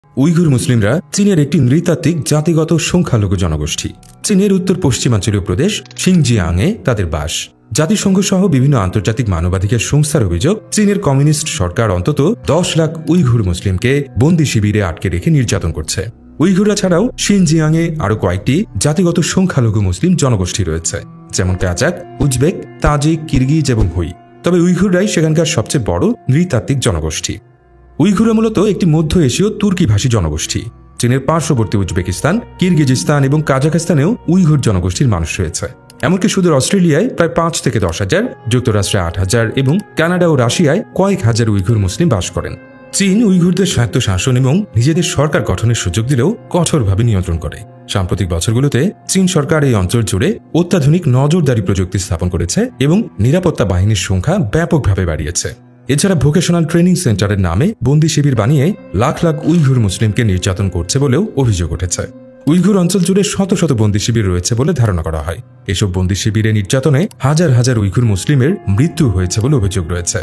Uyghur মুসলিমরা চীনের একটি নৃতাত্ত্বিক জাতিগত সংখ্যালঘু জনগোষ্ঠী। চীনের উত্তর পশ্চিমাঞ্চলীয় প্রদেশ শিনজিয়াংয়ে তাদের বাস। জাতিসংঘ সহ বিভিন্ন আন্তর্জাতিক মানবাধিকার সংস্থার অভিযোগ, চীনের কমিউনিস্ট সরকার অন্তত 10 লাখ উইঘুর মুসলিমকে বন্দি শিবিরে আটকে রেখে নির্যাতন করছে। উইঘুররা ছাড়াও শিনজিয়াংয়ে আরও কয়েকটি জাতিগত সংখ্যালঘু মুসলিম জনগোষ্ঠী রয়েছে, যেমন কাজাক, উজবেক, তাজিক, কিরগিজ এবং হুই। তবে উইঘুররাই সেখানকার সবচেয়ে বড় নৃতাত্ত্বিক জনগোষ্ঠী। উইঘুররা মূলত একটি মধ্য এশীয় তুর্কি ভাষী জনগোষ্ঠী। চীনের পার্শ্ববর্তী উজবেকিস্তান, কিরগিজিস্তান এবং কাজাখস্তানেও উইঘুর জনগোষ্ঠীর মানুষ রয়েছে। এমনকি সুদূর অস্ট্রেলিয়ায় প্রায় 5 থেকে 10 হাজার, যুক্তরাষ্ট্রে 8 হাজার এবং কানাডা ও রাশিয়ায় কয়েক হাজার উইঘুর মুসলিম বাস করেন। চীন উইঘুরদের স্বায়ত্ত শাসন এবং নিজেদের সরকার গঠনের সুযোগ দিলেও কঠোরভাবে নিয়ন্ত্রণ করে। সাম্প্রতিক বছরগুলোতে চীন সরকার এই অঞ্চল জুড়ে অত্যাধুনিক নজরদারি প্রযুক্তি স্থাপন করেছে এবং নিরাপত্তা বাহিনীর সংখ্যা ব্যাপকভাবে বাড়িয়েছে। এছাড়া ভোকেশনাল ট্রেনিং সেন্টারের নামে বন্দি শিবির বানিয়ে লাখ লাখ উইঘুর মুসলিমকে নির্যাতন করছে বলেও অভিযোগ উঠেছে। উইঘুর অঞ্চল জুড়ে শত শত বন্দি শিবির রয়েছে বলে ধারণা করা হয়। এসব বন্দি শিবিরে নির্যাতনে হাজার হাজার উইঘুর মুসলিমের মৃত্যু হয়েছে বলে অভিযোগ রয়েছে।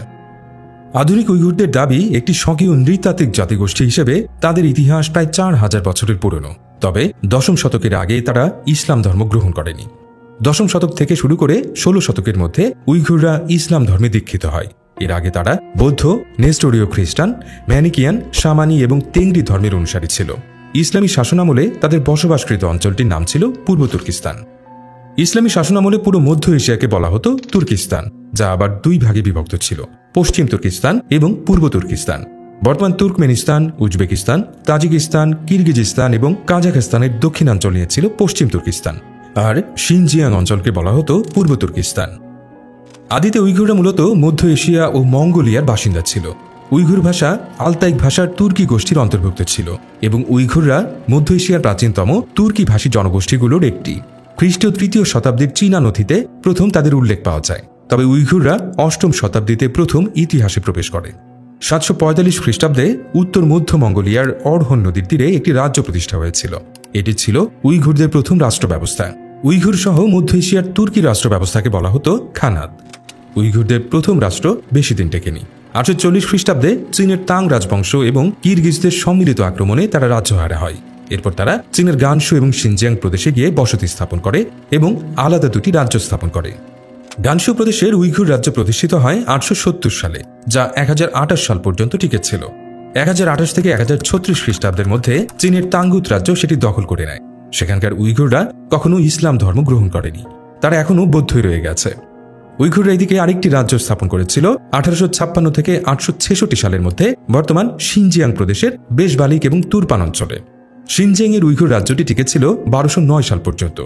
আধুনিক উইঘুরদের দাবি, একটি স্বকীয় নৃতাত্ত্বিক জাতিগোষ্ঠী হিসেবে তাদের ইতিহাস প্রায় 4000 বছরের পুরনো। তবে 10ম শতকের আগে তারা ইসলাম ধর্ম গ্রহণ করেনি। 10ম শতক থেকে শুরু করে 16 শতকের মধ্যে উইঘুররা ইসলাম ধর্মে দীক্ষিত হয়। এর আগে তারা বৌদ্ধ, নেস্টোরীয় খ্রিস্টান, ম্যানিকিয়ান, শামানি এবং তেংরি ধর্মের অনুসারী ছিল। ইসলামী শাসনামলে তাদের বসবাসকৃত অঞ্চলটির নাম ছিল পূর্ব তুর্কিস্তান। ইসলামী শাসনামলে পুরো মধ্য এশিয়াকে বলা হতো তুর্কিস্তান, যা আবার 2 ভাগে বিভক্ত ছিল, পশ্চিম তুর্কিস্তান এবং পূর্ব তুর্কিস্তান। বর্তমান তুর্কমেনিস্তান, উজবেকিস্তান, তাজিকিস্তান, কিরগিজিস্তান এবং কাজাখস্তানের দক্ষিণাঞ্চল নিয়ে ছিল পশ্চিম তুর্কিস্তান, আর শিনজিয়াং অঞ্চলকে বলা হতো পূর্ব তুর্কিস্তান। আদিতে উইঘুররা মূলত মধ্য এশিয়া ও মঙ্গোলিয়ার বাসিন্দা ছিল। উইঘুর ভাষা আলতাইক ভাষার তুর্কি গোষ্ঠীর অন্তর্ভুক্ত ছিল এবং উইঘুররা মধ্য এশিয়ার প্রাচীনতম তুর্কি ভাষী জনগোষ্ঠীগুলোর একটি। খ্রিস্টীয় 3য় শতাব্দীর চীনা নথিতে প্রথম তাদের উল্লেখ পাওয়া যায়। তবে উইঘুররা 8ম শতাব্দীতে প্রথম ইতিহাসে প্রবেশ করে। 745 খ্রিস্টাব্দে উত্তর মধ্য মঙ্গোলিয়ার অর্হন নদীর তীরে একটি রাজ্য প্রতিষ্ঠা হয়েছিল। এটি ছিল উইঘুরদের প্রথম রাষ্ট্র ব্যবস্থা। উইঘুর সহ মধ্য এশিয়ার তুর্কি রাষ্ট্র ব্যবস্থাকে বলা হতো খানাত। উইঘুরদের প্রথম রাষ্ট্র বেশি দিন টেকেনি। 840 খ্রিস্টাব্দে চীনের তাং রাজবংশ এবং কিরগিজদের সম্মিলিত আক্রমণে তারা রাজ্যহারা হয়। এরপর তারা চীনের গানসু এবং শিনজিয়াং প্রদেশে গিয়ে বসতি স্থাপন করে এবং আলাদা 2টি রাজ্য স্থাপন করে। গানসু প্রদেশের উইঘুর রাজ্য প্রতিষ্ঠিত হয় 870 সালে, যা 1028 সাল পর্যন্ত টিকে ছিল। 1028 থেকে 1036 খ্রিস্টাব্দের মধ্যে চীনের তাঙ্গুত রাজ্য সেটি দখল করে নেয়। সেখানকার উইঘুররা কখনো ইসলাম ধর্ম গ্রহণ করেনি, তারা এখনও বৌদ্ধই রয়ে গেছে। উইঘুররা এদিকে আরেকটি রাজ্য স্থাপন করেছিল 1856 থেকে 866 সালের মধ্যে বর্তমান শিনজিয়াং প্রদেশের বেশবালিক এবং তুরপান অঞ্চলে। শিনজিয়াংয়ের উইঘুর রাজ্যটি টিকেছিল 1209 সাল পর্যন্ত।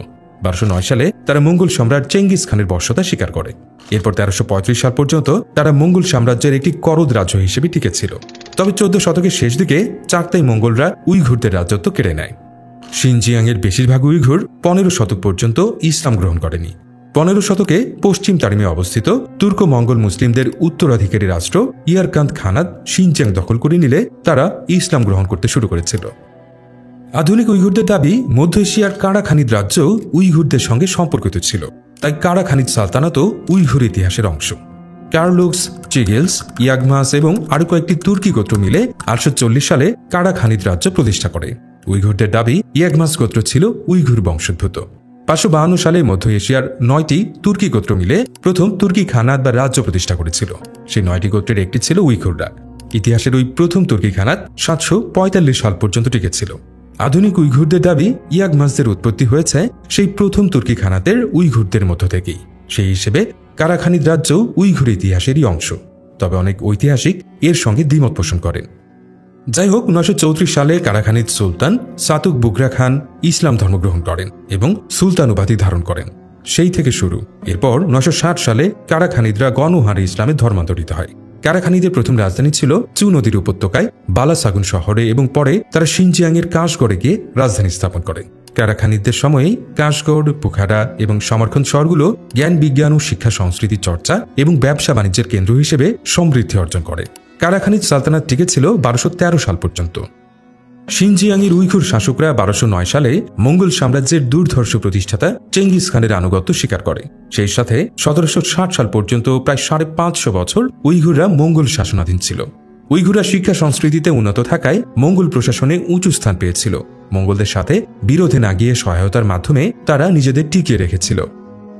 1209 সালে তারা মঙ্গল সম্রাট চেঙ্গিস খানের বর্ষতা স্বীকার করে। এরপর 1335 সাল পর্যন্ত তারা মঙ্গল সাম্রাজ্যের একটি করদ রাজ্য হিসেবে টিকেছিল। তবে 14 শতকের শেষ দিকে চাগতাই মঙ্গলরা উইঘুরদের রাজত্ব কেড়ে নেয়। শিনজিয়াংয়ের বেশিরভাগ উইঘুর 15 শতক পর্যন্ত ইসলাম গ্রহণ করেনি। 15 শতকে পশ্চিম তারিমে অবস্থিত তুর্ক মঙ্গল মুসলিমদের উত্তরাধিকারী রাষ্ট্র ইয়ারকান্দ খানাত শিনজিয়াং দখল করে নিলে তারা ইসলাম গ্রহণ করতে শুরু করেছিল। আধুনিক উইঘুরদের দাবি, মধ্য এশিয়ার কারাখানিদ রাজ্য উইঘুরদের সঙ্গে সম্পর্কিত ছিল, তাই কারাখানিদ সালতানাতও উইঘুর ইতিহাসের অংশ। কার্লুক্স, চিগেলস, ইয়াগমাস এবং আরও কয়েকটি তুর্কি গোত্র মিলে 840 সালে কারাখানিদ রাজ্য প্রতিষ্ঠা করে। উইঘুরদের দাবি, ইয়াগমাস গোত্র ছিল উইঘুর বংশোদ্ভূত। 552 সালে মধ্য এশিয়ার 9টি তুর্কি গোত্র মিলে প্রথম তুর্কি খানাত বা রাজ্য প্রতিষ্ঠা করেছিল। সেই 9টি গোত্রের একটি ছিল উইঘুররা। ইতিহাসের ওই প্রথম তুর্কি খানাত 745 সাল পর্যন্ত টিকেছিল। আধুনিক উইঘুরদের দাবি, ইয়াগমাসদের উৎপত্তি হয়েছে সেই প্রথম তুর্কি খানাতের উইঘুরদের মধ্য থেকেই। সেই হিসেবে কারাখানিদ রাজ্য উইঘুর ইতিহাসেরই অংশ। তবে অনেক ঐতিহাসিক এর সঙ্গে দ্বিমত পোষণ করেন। যাই হোক, 934 সালে কারাখানিদ সুলতান সাতুক বুগরা খান ইসলাম ধর্ম গ্রহণ করেন এবং সুলতান উপাধি ধারণ করেন। সেই থেকে শুরু। এরপর 960 সালে কারাখানিদরা গণহারে ইসলামে ধর্মান্তরিত হয়। কারাখানিদের প্রথম রাজধানী ছিল চু নদীর উপত্যকায় বালাসাগুন শহরে এবং পরে তারা শিনজিয়াংয়ের কাশগড়ে গিয়ে রাজধানী স্থাপন করে। কারাখানিদের সময়েই কাশগড়, বুখারা এবং সমরখন্দ শহরগুলো জ্ঞান বিজ্ঞান ও শিক্ষা সংস্কৃতি চর্চা এবং ব্যবসা বাণিজ্যের কেন্দ্র হিসেবে সমৃদ্ধি অর্জন করে। কারাখানিদ সালতানাত টিকেছিল 1213 সাল পর্যন্ত। শিনজিয়াংয়ের উইঘুর শাসকরা 1209 সালে মঙ্গল সাম্রাজ্যের দুর্ধর্ষ প্রতিষ্ঠাতা চেঙ্গিস খানের আনুগত্য স্বীকার করে। সেই সাথে 1760 সাল পর্যন্ত প্রায় 550 বছর উইঘুররা মঙ্গল শাসনাধীন ছিল। উইঘুররা শিক্ষা সংস্কৃতিতে উন্নত থাকায় মঙ্গল প্রশাসনে উঁচু স্থান পেয়েছিল। মঙ্গলদের সাথে বিরোধে না গিয়ে সহায়তার মাধ্যমে তারা নিজেদের টিকিয়ে রেখেছিল।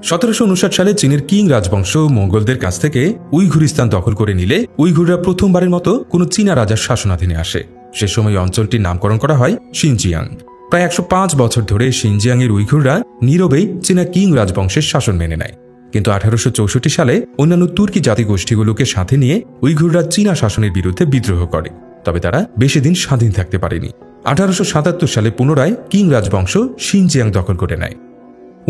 1759 সালে চীনের কিং রাজবংশ মঙ্গলদের কাছ থেকে উইঘুরিস্তান দখল করে নিলে উইঘুররা প্রথমবারের মতো কোনো চীনা রাজার শাসনাধীনে আসে। সে সময় অঞ্চলটির নামকরণ করা হয় শিনজিয়াং। প্রায় 105 বছর ধরে শিনজিয়াংয়ের উইঘুররা নীরবেই চীনা কিং রাজবংশের শাসন মেনে নেয়। কিন্তু 1864 সালে অন্যান্য তুর্কি জাতিগোষ্ঠীগুলোকে সাথে নিয়ে উইঘুররা চীনা শাসনের বিরুদ্ধে বিদ্রোহ করে। তবে তারা বেশি দিন স্বাধীন থাকতে পারেনি। 1877 সালে পুনরায় কিং রাজবংশ শিনজিয়াং দখল করে নেয়।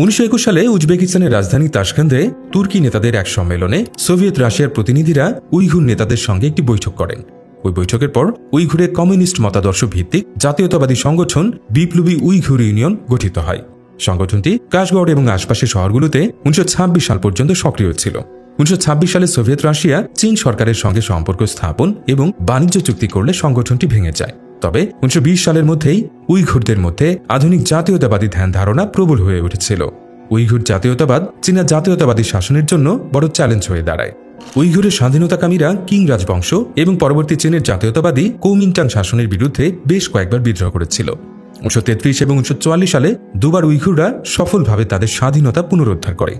1921 সালে উজবেকিস্তানের রাজধানী তাশখান্দে তুর্কি নেতাদের এক সম্মেলনে সোভিয়েত রাশিয়ার প্রতিনিধিরা উইঘুর নেতাদের সঙ্গে একটি বৈঠক করেন। ওই বৈঠকের পর উইঘুরের কমিউনিস্ট মতাদর্শ ভিত্তিক জাতীয়তাবাদী সংগঠন বিপ্লবী উইঘুর ইউনিয়ন গঠিত হয়। সংগঠনটি কাশগড় এবং আশপাশের শহরগুলোতে 1926 সাল পর্যন্ত সক্রিয় ছিল। 1926 সালে সোভিয়েত রাশিয়া চীন সরকারের সঙ্গে সম্পর্ক স্থাপন এবং বাণিজ্য চুক্তি করলে সংগঠনটি ভেঙে যায়। তবে 1920 সালের মধ্যেই উইঘুরদের মধ্যে আধুনিক জাতীয়তাবাদী ধ্যান ধারণা প্রবল হয়ে উঠেছিল। উইঘুর জাতীয়তাবাদ চীনা জাতীয়তাবাদী শাসনের জন্য বড় চ্যালেঞ্জ হয়ে দাঁড়ায়। উইঘুরের স্বাধীনতাকামীরা কিং রাজবংশ এবং পরবর্তী চীনের জাতীয়তাবাদী কৌমিন্টাং শাসনের বিরুদ্ধে বেশ কয়েকবার বিদ্রোহ করেছিল। 1933 এবং 1944 সালে দুবার উইঘুররা সফলভাবে তাদের স্বাধীনতা পুনরুদ্ধার করে।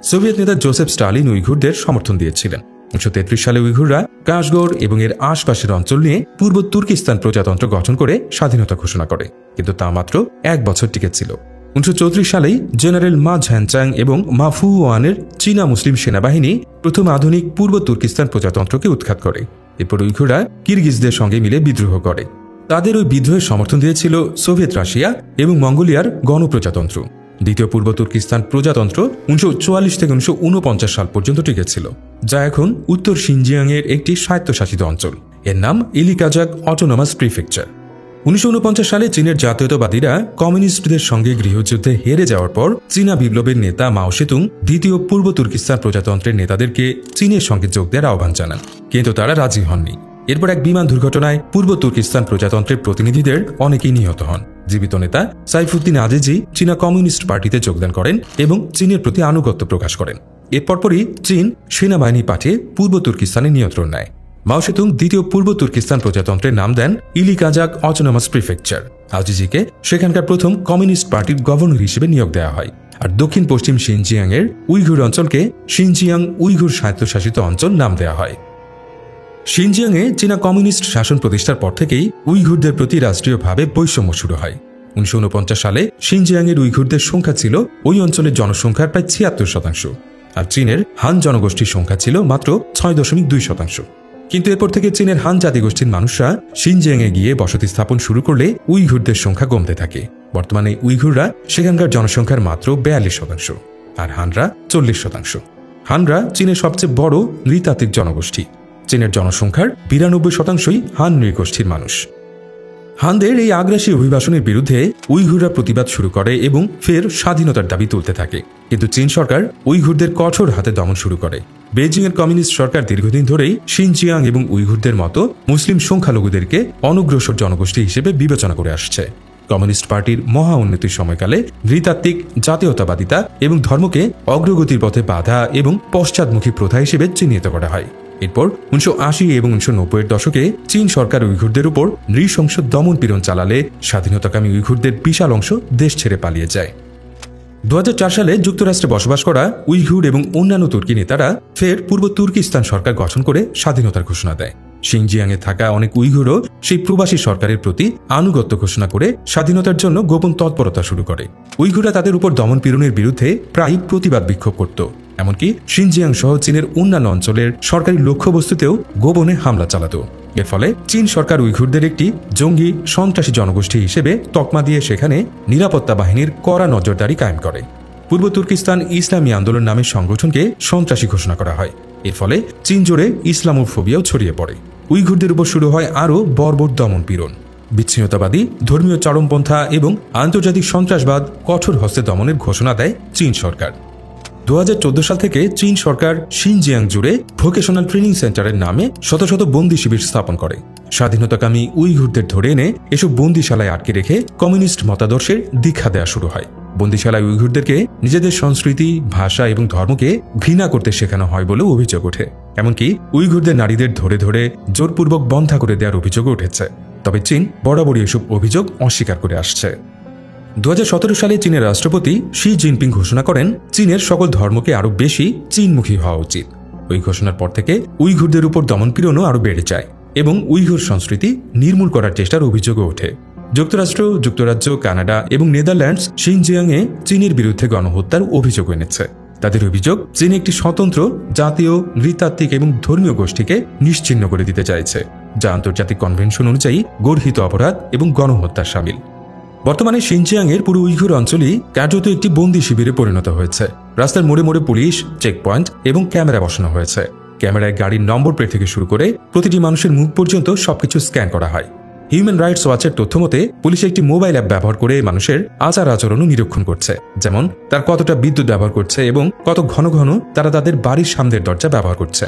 সোভিয়েত নেতা জোসেফ স্টালিন উইঘুরদের সমর্থন দিয়েছিলেন। 1933 সালে উইঘুররা কাশগড় এবং এর আশপাশের অঞ্চল নিয়ে পূর্ব তুর্কিস্তান প্রজাতন্ত্র গঠন করে স্বাধীনতা ঘোষণা করে, কিন্তু তা মাত্র 1 বছর টিকেছিল। 1934 সালেই জেনারেল মা ঝ্যানচাং এবং মা ফুওয়ানের চীনা মুসলিম সেনাবাহিনী প্রথম আধুনিক পূর্ব তুর্কিস্তান প্রজাতন্ত্রকে উৎখাত করে। এরপর উইঘুররা কিরগিজদের সঙ্গে মিলে বিদ্রোহ করে। তাদের ওই বিদ্রোহের সমর্থন দিয়েছিল সোভিয়েত রাশিয়া এবং মঙ্গোলিয়ার গণপ্রজাতন্ত্র। দ্বিতীয় পূর্ব তুর্কিস্তান প্রজাতন্ত্র 1944 থেকে 1949 সাল পর্যন্ত টিকেছিল, যা এখন উত্তর শিনজিয়াংয়ের একটি স্বায়ত্তশাসিত অঞ্চল। এর নাম ইলিকাজাক অটোনমাস প্রিফেকচার। 1949 সালে চীনের জাতীয়তাবাদীরা কমিউনিস্টদের সঙ্গে গৃহযুদ্ধে হেরে যাওয়ার পর চীনা বিপ্লবের নেতা মাও সেতুং দ্বিতীয় পূর্ব তুর্কিস্তান প্রজাতন্ত্রের নেতাদেরকে চীনের সঙ্গে যোগ দেওয়ার আহ্বান জানান, কিন্তু তারা রাজি হননি। এরপর এক বিমান দুর্ঘটনায় পূর্ব তুর্কিস্তান প্রজাতন্ত্রের প্রতিনিধিদের অনেকেই নিহত হন। জীবিত নেতা সাইফুদ্দিন আজিজি চীনা কমিউনিস্ট পার্টিতে যোগদান করেন এবং চীনের প্রতি আনুগত্য প্রকাশ করেন। এর পরপরই চীন সেনাবাহিনী পাঠিয়ে পূর্ব তুর্কিস্তানে নিয়ন্ত্রণ নেয়। মাও সেতুং দ্বিতীয় পূর্ব তুর্কিস্তান প্রজাতন্ত্রের নাম দেন ইলিকাজাক অটোনমাস প্রিফেকচার। আজিজিকে সেখানকার প্রথম কমিউনিস্ট পার্টির গভর্নর হিসেবে নিয়োগ দেওয়া হয়, আর দক্ষিণ পশ্চিম শিনজিয়াংয়ের উইঘুর অঞ্চলকে শিনজিয়াং উইঘুর স্বায়ত্তশাসিত অঞ্চল নাম দেওয়া হয়। শিনজিয়াংয়ে চীনা কমিউনিস্ট শাসন প্রতিষ্ঠার পর থেকেই উইঘুরদের প্রতি রাষ্ট্রীয়ভাবে বৈষম্য শুরু হয়। 1949 সালে শিনজিয়াংয়ের উইঘুরদের সংখ্যা ছিল ওই অঞ্চলের জনসংখ্যার প্রায় 76%, আর চীনের হান জনগোষ্ঠীর সংখ্যা ছিল মাত্র 6.2%। কিন্তু এরপর থেকে চীনের হান জাতিগোষ্ঠীর মানুষরা শিনজিয়াংয়ে গিয়ে বসতি স্থাপন শুরু করলে উইঘুরদের সংখ্যা কমতে থাকে। বর্তমানে উইঘুররা সেখানকার জনসংখ্যার মাত্র 42%, আর হানরা 40%। হানরা চীনের সবচেয়ে বড় নৃতাত্ত্বিক জনগোষ্ঠী। চীনের জনসংখ্যার 92%ই হান নৃগোষ্ঠীর মানুষ। হানদের এই আগ্রাসী অভিবাসনের বিরুদ্ধে উইঘুররা প্রতিবাদ শুরু করে এবং ফের স্বাধীনতার দাবি তুলতে থাকে, কিন্তু চীন সরকার উইঘুরদের কঠোর হাতে দমন শুরু করে। বেইজিংয়ের কমিউনিস্ট সরকার দীর্ঘদিন ধরেই শিনজিয়াং এবং উইঘুরদের মতো মুসলিম সংখ্যালঘুদেরকে অনগ্রসর জনগোষ্ঠী হিসেবে বিবেচনা করে আসছে। কমিউনিস্ট পার্টির মহা উন্নতির সময়কালে নৃতাত্ত্বিক জাতীয়তাবাদিতা এবং ধর্মকে অগ্রগতির পথে বাধা এবং পশ্চাদমুখী প্রথা হিসেবে চিহ্নিত করা হয়। এরপর 1980 এবং 1990-এর দশকে চীন সরকার উইঘুরদের উপর নৃশংস দমন পীড়ন চালালে স্বাধীনতাকামী উইঘুরদের বিশাল অংশ দেশ ছেড়ে পালিয়ে যায়। 2004 সালে যুক্তরাষ্ট্রে বসবাস করা উইঘুর এবং অন্যান্য তুর্কি নেতারা ফের পূর্ব তুর্কিস্তান সরকার গঠন করে স্বাধীনতার ঘোষণা দেয়। শিনজিয়াংয়ে থাকা অনেক উইঘুরও সেই প্রবাসী সরকারের প্রতি আনুগত্য ঘোষণা করে স্বাধীনতার জন্য গোপন তৎপরতা শুরু করে। উইঘুররা তাদের উপর দমন পীড়নের বিরুদ্ধে প্রায় প্রতিবাদ বিক্ষোভ করত, এমনকি শিনজিয়াং সহ চীনের অন্যান্য অঞ্চলের সরকারি লক্ষ্যবস্তুতেও গোপনে হামলা চালাত। এর ফলে চীন সরকার উইঘুরদের একটি জঙ্গি সন্ত্রাসী জনগোষ্ঠী হিসেবে তকমা দিয়ে সেখানে নিরাপত্তা বাহিনীর কড়া নজরদারি কায়েম করে। পূর্ব তুর্কিস্তান ইসলামী আন্দোলন নামের সংগঠনকে সন্ত্রাসী ঘোষণা করা হয়। এর ফলে চীন জুড়ে ইসলামোফোবিয়াও ছড়িয়ে পড়ে। উইঘুরদের উপর শুরু হয় আরও বর্বর দমন পীড়ন। বিচ্ছিন্নতাবাদী, ধর্মীয় চরমপন্থা এবং আন্তর্জাতিক সন্ত্রাসবাদ কঠোর হস্তে দমনের ঘোষণা দেয় চীন সরকার। 2014 সাল থেকে চীন সরকার শিনজিয়াং জুড়ে ভোকেশনাল ট্রেনিং সেন্টারের নামে শত শত বন্দি শিবির স্থাপন করে। স্বাধীনতাকামী উইঘুরদের ধরে এনে এসব বন্দিশালায় আটকে রেখে কমিউনিস্ট মতাদর্শের দীক্ষা দেওয়া শুরু হয়। বন্দিশালায় উইঘুরদেরকে নিজেদের সংস্কৃতি, ভাষা এবং ধর্মকে ঘৃণা করতে শেখানো হয় বলেও অভিযোগ ওঠে। এমনকি উইঘুরদের নারীদের ধরে ধরে জোরপূর্বক বন্ধা করে দেওয়ার অভিযোগও উঠেছে। তবে চীন বরাবরই এসব অভিযোগ অস্বীকার করে আসছে। 2017 সালে চীনের রাষ্ট্রপতি শি জিনপিং ঘোষণা করেন চীনের সকল ধর্মকে আরও বেশি চীনমুখী হওয়া উচিত। ওই ঘোষণার পর থেকে উইঘুরদের উপর দমনপীড়নও আরও বেড়ে যায় এবং উইঘুর সংস্কৃতি নির্মূল করার চেষ্টার অভিযোগও ওঠে। যুক্তরাষ্ট্র, যুক্তরাজ্য, কানাডা এবং নেদারল্যান্ডস শিনজিয়াংয়ে চীনের বিরুদ্ধে গণহত্যার অভিযোগ এনেছে। তাদের অভিযোগ চীন একটি স্বতন্ত্র জাতীয়, নৃতাত্ত্বিক এবং ধর্মীয় গোষ্ঠীকে নিশ্চিহ্ন করে দিতে চাইছে, যা আন্তর্জাতিক কনভেনশন অনুযায়ী গর্হিত অপরাধ এবং গণহত্যার শামিল। বর্তমানে শিনজিয়াংয়ের পুরো উইঘুর অঞ্চলই কার্যত একটি বন্দী শিবিরে পরিণত হয়েছে। রাস্তার মোড়ে মোড়ে পুলিশ, চেকপয়েন্ট এবং ক্যামেরা বসানো হয়েছে। ক্যামেরায় গাড়ির নম্বর প্লেট থেকে শুরু করে প্রতিটি মানুষের মুখ পর্যন্ত সবকিছু স্ক্যান করা হয়। হিউম্যান রাইটস ওয়াচের তথ্য মতে পুলিশ একটি মোবাইল অ্যাপ ব্যবহার করে মানুষের আচার আচরণও নিরীক্ষণ করছে, যেমন তার কতটা বিদ্যুৎ ব্যবহার করছে এবং কত ঘন ঘন তারা তাদের বাড়ির সামনের দরজা ব্যবহার করছে।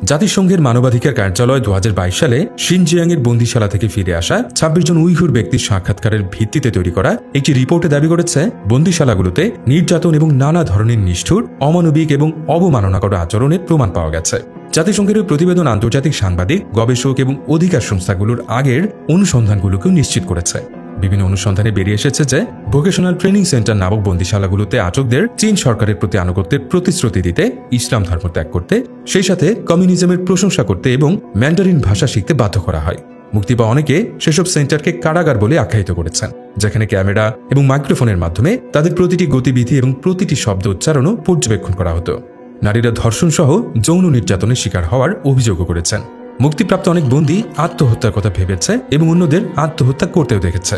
জাতিসংঘের মানবাধিকার কার্যালয় 2022 সালে শিনজিয়াংয়ের বন্দিশালা থেকে ফিরে আসা 26 জন উইঘুর ব্যক্তির সাক্ষাৎকারের ভিত্তিতে তৈরি করা একটি রিপোর্টে দাবি করেছে বন্দিশালাগুলোতে নির্যাতন এবং নানা ধরনের নিষ্ঠুর, অমানবিক এবং অবমাননাকর আচরণের প্রমাণ পাওয়া গেছে। জাতিসংঘের প্রতিবেদন আন্তর্জাতিক সাংবাদিক, গবেষক এবং অধিকার সংস্থাগুলোর আগের অনুসন্ধানগুলোকেও নিশ্চিত করেছে। বিভিন্ন অনুসন্ধানে বেরিয়ে এসেছে যে ভোকেশনাল ট্রেনিং সেন্টার নামক বন্দিশালাগুলোতে আটকদের চীন সরকারের প্রতি আনুগত্যের প্রতিশ্রুতি দিতে, ইসলাম ধর্ম ত্যাগ করতে, সেই সাথে কমিউনিজমের প্রশংসা করতে এবং ম্যান্ডারিন ভাষা শিখতে বাধ্য করা হয়। মুক্তি পাওয়া অনেকে সেসব সেন্টারকে কারাগার বলে আখ্যায়িত করেছেন, যেখানে ক্যামেরা এবং মাইক্রোফোনের মাধ্যমে তাদের প্রতিটি গতিবিধি এবং প্রতিটি শব্দ উচ্চারণও পর্যবেক্ষণ করা হতো। নারীরা ধর্ষণ সহ যৌন নির্যাতনের শিকার হওয়ার অভিযোগও করেছেন। মুক্তিপ্রাপ্ত অনেক বন্দী আত্মহত্যার কথা ভেবেছে এবং অন্যদের আত্মহত্যা করতেও দেখেছে।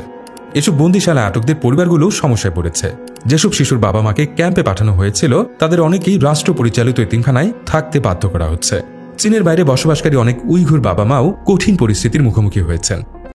এসব বন্দিশালা আটকদের পরিবারগুলো সমস্যায় পড়েছে। যেসব শিশুর বাবা মাকে ক্যাম্পে পাঠানো হয়েছিল তাদের অনেকেই রাষ্ট্র পরিচালিত এতিমখানায় থাকতে বাধ্য করা হচ্ছে। চীনের বাইরে বসবাসকারী অনেক উইঘুর বাবা মাও কঠিন পরিস্থিতির মুখোমুখি হয়েছেন।